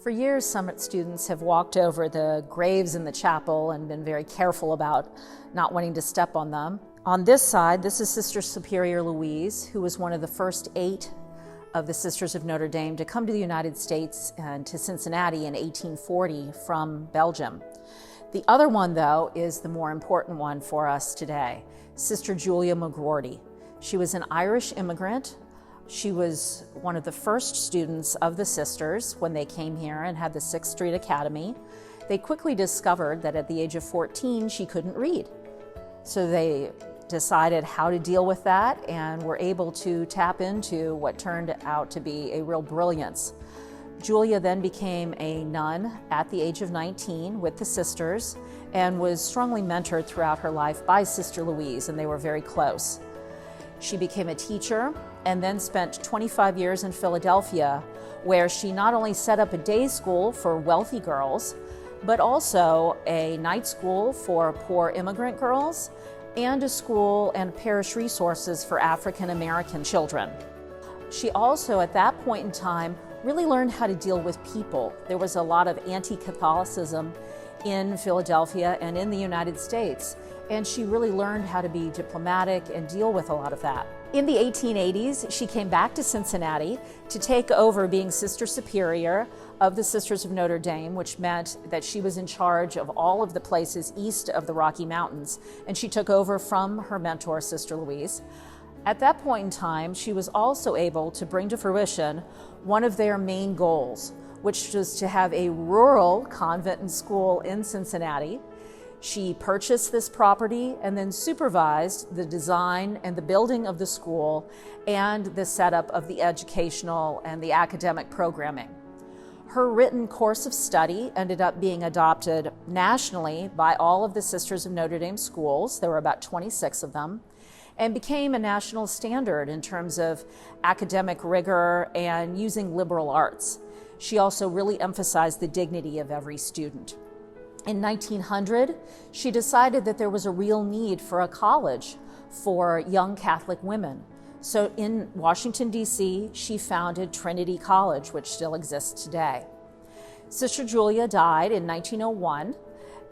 For years, Summit students have walked over the graves in the chapel and been very careful about not wanting to step on them. On this side, this is Sister Superior Louise, who was one of the first 8 of the Sisters of Notre Dame to come to the United States and to Cincinnati in 1840 from Belgium. The other one, though, is the more important one for us today, Sister Julia McGroarty. She was an Irish immigrant. She was one of the first students of the sisters when they came here and had the 6th Street Academy. They quickly discovered that at the age of 14, she couldn't read. So they decided how to deal with that and were able to tap into what turned out to be a real brilliance. Julia then became a nun at the age of 19 with the sisters and was strongly mentored throughout her life by Sister Louise, and they were very close. She became a teacher and then spent 25 years in Philadelphia, where she not only set up a day school for wealthy girls, but also a night school for poor immigrant girls and a school and parish resources for African American children. She also, at that point in time, really learned how to deal with people. There was a lot of anti-Catholicism in Philadelphia and in the United States, and she really learned how to be diplomatic and deal with a lot of that. In the 1880s, she came back to Cincinnati to take over being Sister Superior of the Sisters of Notre Dame, which meant that she was in charge of all of the places east of the Rocky Mountains, and she took over from her mentor, Sister Louise. At that point in time, she was also able to bring to fruition one of their main goals, which was to have a rural convent and school in Cincinnati. She purchased this property and then supervised the design and the building of the school and the setup of the educational and the academic programming. Her written course of study ended up being adopted nationally by all of the Sisters of Notre Dame schools. There were about 26 of them, and became a national standard in terms of academic rigor and using liberal arts. She also really emphasized the dignity of every student. In 1900, she decided that there was a real need for a college for young Catholic women. So in Washington, D.C., she founded Trinity College, which still exists today. Sister Julia died in 1901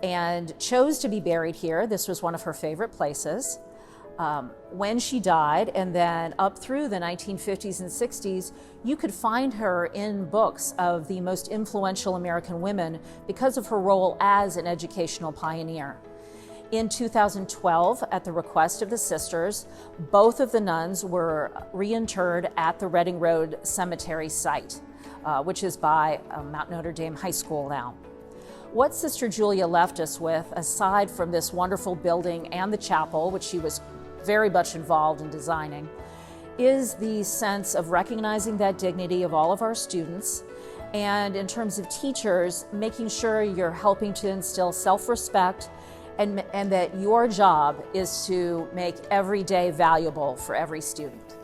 and chose to be buried here. This was one of her favorite places. When she died, and then up through the 1950s and 60s, you could find her in books of the most influential American women because of her role as an educational pioneer. In 2012, at the request of the sisters, both of the nuns were reinterred at the Reading Road Cemetery site, which is by Mount Notre Dame High School now. What Sister Julia left us with, aside from this wonderful building and the chapel, which she was very much involved in designing, is the sense of recognizing that dignity of all of our students, and in terms of teachers, making sure you're helping to instill self-respect and that your job is to make every day valuable for every student.